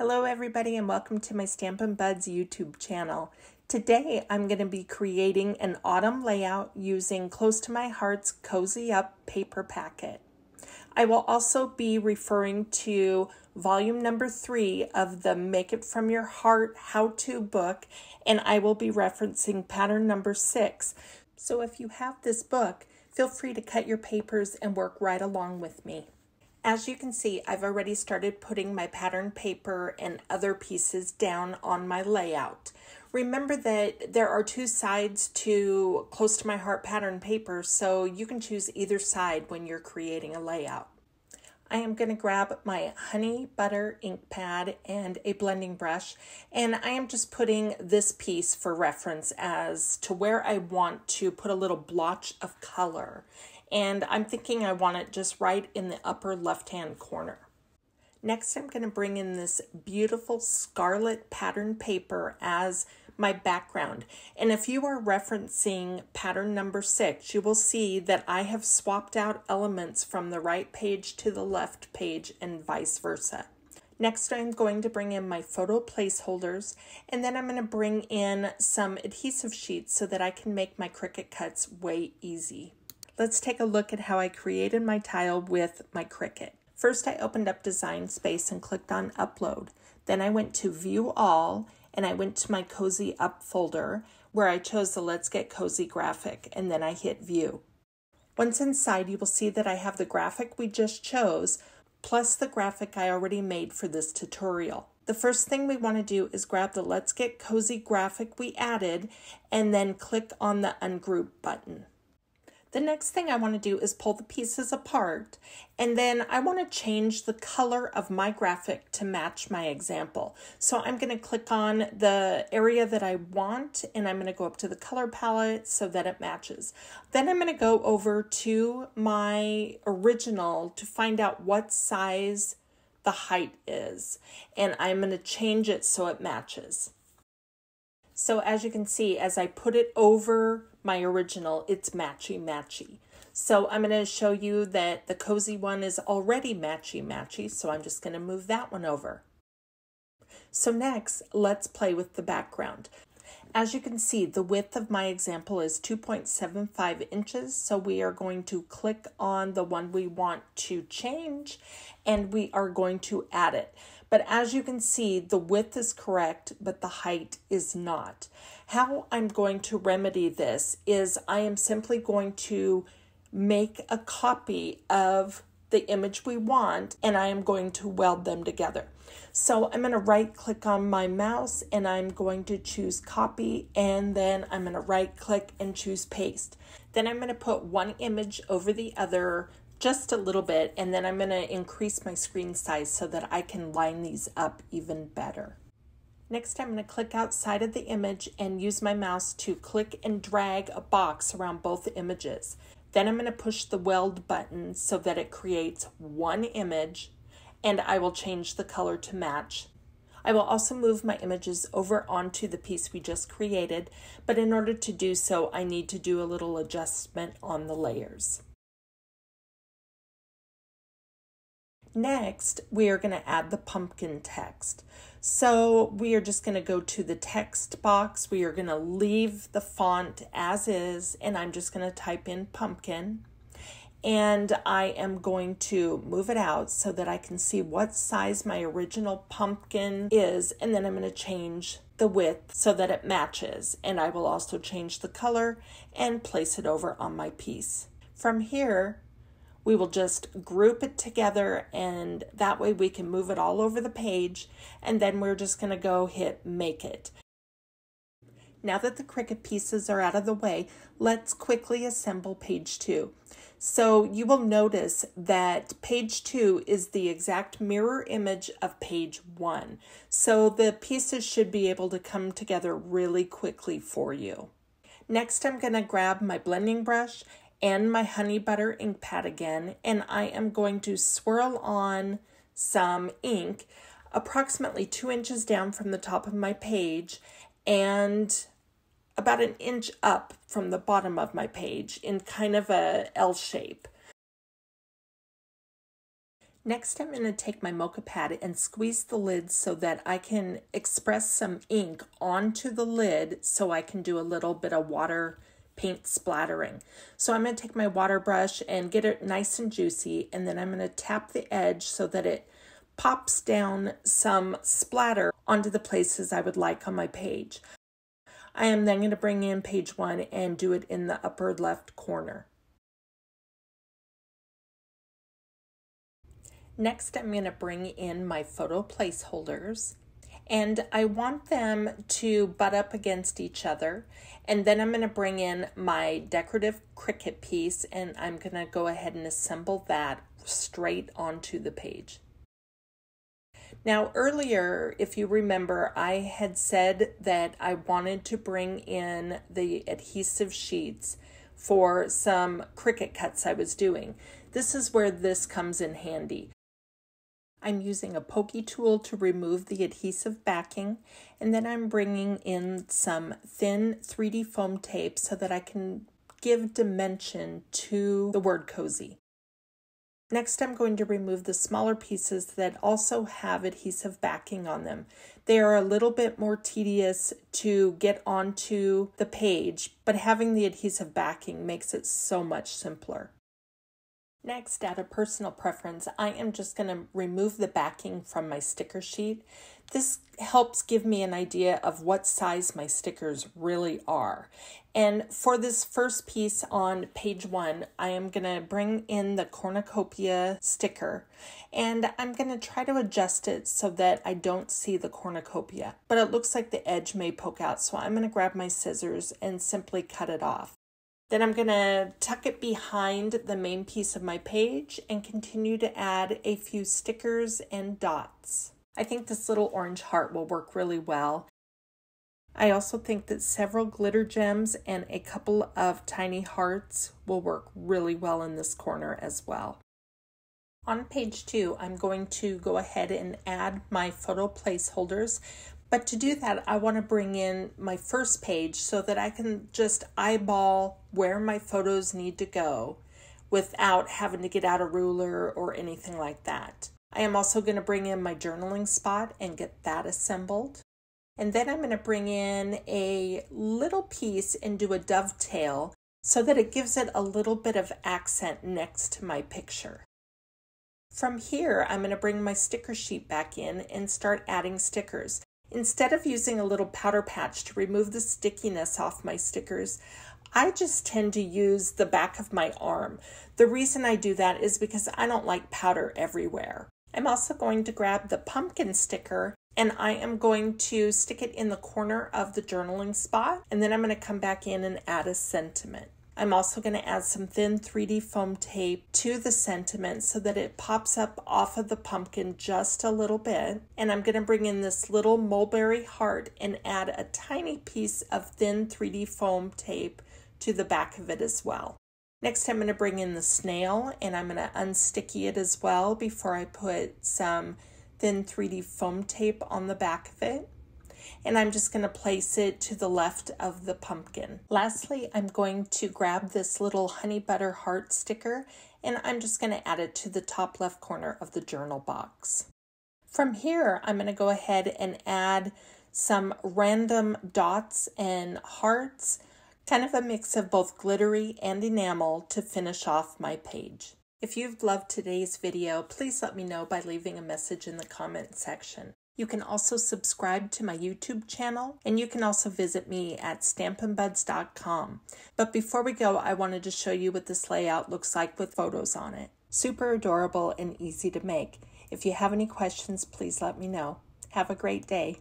Hello everybody and welcome to my Stampin' Buds YouTube channel. Today I'm going to be creating an autumn layout using Close to My Heart's Cozy Up paper packet. I will also be referring to volume number 3 of the Make It From Your Heart how-to book, and I will be referencing pattern number 6. So if you have this book, feel free to cut your papers and work right along with me. As you can see, I've already started putting my pattern paper and other pieces down on my layout. Remember that there are two sides to Close to My Heart pattern paper, so you can choose either side when you're creating a layout. I am going to grab my honey butter ink pad and a blending brush, and I am just putting this piece for reference as to where I want to put a little blotch of color. And I'm thinking I want it just right in the upper left-hand corner. Next, I'm going to bring in this beautiful scarlet pattern paper as my background. And if you are referencing pattern number 6, you will see that I have swapped out elements from the right page to the left page and vice versa. Next, I'm going to bring in my photo placeholders, and then I'm going to bring in some adhesive sheets so that I can make my Cricut cuts way easy. Let's take a look at how I created my tile with my Cricut. First, I opened up Design Space and clicked on Upload. Then I went to View All, and I went to my Cozy Up folder, where I chose the Let's Get Cozy graphic, and then I hit View. Once inside, you will see that I have the graphic we just chose, plus the graphic I already made for this tutorial. The first thing we want to do is grab the Let's Get Cozy graphic we added, and then click on the Ungroup button. The next thing I want to do is pull the pieces apart, and then I want to change the color of my graphic to match my example. So I'm going to click on the area that I want, and I'm going to go up to the color palette so that it matches. Then I'm going to go over to my original to find out what size the height is, and I'm going to change it so it matches. So as you can see, as I put it over my original, it's matchy-matchy. So I'm going to show you that the cozy one is already matchy-matchy, so I'm just going to move that one over. So next, let's play with the background. As you can see, the width of my example is 2.75 inches, so we are going to click on the one we want to change, and we are going to add it. But as you can see, the width is correct, but the height is not. How I'm going to remedy this is I am simply going to make a copy of the image we want, and I am going to weld them together. So I'm going to right click on my mouse, and I'm going to choose copy, and then I'm going to right click and choose paste. Then I'm going to put one image over the other just a little bit, and then I'm going to increase my screen size so that I can line these up even better. Next, I'm going to click outside of the image and use my mouse to click and drag a box around both images. Then I'm going to push the weld button so that it creates one image, and I will change the color to match. I will also move my images over onto the piece we just created, but in order to do so, I need to do a little adjustment on the layers. Next, we are going to add the pumpkin text. So we are just going to go to the text box. We are going to leave the font as is, and I'm just going to type in pumpkin. And I am going to move it out so that I can see what size my original pumpkin is, and then I'm going to change the width so that it matches. And I will also change the color and place it over on my piece. From here, we will just group it together, and that way we can move it all over the page, and then we're just going to go hit Make It. Now that the Cricut pieces are out of the way, let's quickly assemble page 2. So you will notice that page 2 is the exact mirror image of page 1. So the pieces should be able to come together really quickly for you. Next, I'm going to grab my blending brush and my honey butter ink pad again, and I am going to swirl on some ink approximately 2 inches down from the top of my page and about an inch up from the bottom of my page in kind of a L shape. Next, I'm going to take my mocha pad and squeeze the lid so that I can express some ink onto the lid so I can do a little bit of water paint splattering. So I'm going to take my water brush and get it nice and juicy, and then I'm going to tap the edge so that it pops down some splatter onto the places I would like on my page. I am then going to bring in page 1 and do it in the upper left corner. Next, I'm going to bring in my photo placeholders, and I want them to butt up against each other. And then I'm going to bring in my decorative Cricut piece, and I'm going to go ahead and assemble that straight onto the page. Now, earlier, if you remember, I had said that I wanted to bring in the adhesive sheets for some Cricut cuts I was doing. This is where this comes in handy. I'm using a pokey tool to remove the adhesive backing, and then I'm bringing in some thin 3D foam tape so that I can give dimension to the word cozy. Next, I'm going to remove the smaller pieces that also have adhesive backing on them. They are a little bit more tedious to get onto the page, but having the adhesive backing makes it so much simpler. Next, out of personal preference, I am just going to remove the backing from my sticker sheet. This helps give me an idea of what size my stickers really are. And for this first piece on page 1, I am going to bring in the cornucopia sticker, and I'm going to try to adjust it so that I don't see the cornucopia. But it looks like the edge may poke out, so I'm going to grab my scissors and simply cut it off. Then I'm going to tuck it behind the main piece of my page and continue to add a few stickers and dots. I think this little orange heart will work really well. I also think that several glitter gems and a couple of tiny hearts will work really well in this corner as well. On page 2, I'm going to go ahead and add my photo placeholders. But to do that, I want to bring in my first page so that I can just eyeball where my photos need to go without having to get out a ruler or anything like that. I am also going to bring in my journaling spot and get that assembled. And then I'm going to bring in a little piece and do a dovetail so that it gives it a little bit of accent next to my picture. From here, I'm going to bring my sticker sheet back in and start adding stickers. Instead of using a little powder patch to remove the stickiness off my stickers, I just tend to use the back of my arm. The reason I do that is because I don't like powder everywhere. I'm also going to grab the pumpkin sticker, and I am going to stick it in the corner of the journaling spot, and then I'm going to come back in and add a sentiment. I'm also going to add some thin 3D foam tape to the sentiment so that it pops up off of the pumpkin just a little bit. And I'm going to bring in this little mulberry heart and add a tiny piece of thin 3D foam tape to the back of it as well. Next, I'm going to bring in the snail, and I'm going to unsticky it as well before I put some thin 3D foam tape on the back of it. And I'm just going to place it to the left of the pumpkin. Lastly, I'm going to grab this little honey butter heart sticker, and I'm just going to add it to the top left corner of the journal box. From here, I'm going to go ahead and add some random dots and hearts, kind of a mix of both glittery and enamel to finish off my page. If you've loved today's video, please let me know by leaving a message in the comment section. You can also subscribe to my YouTube channel, and you can also visit me at stampinbuds.com. But before we go, I wanted to show you what this layout looks like with photos on it. Super adorable and easy to make. If you have any questions, please let me know. Have a great day.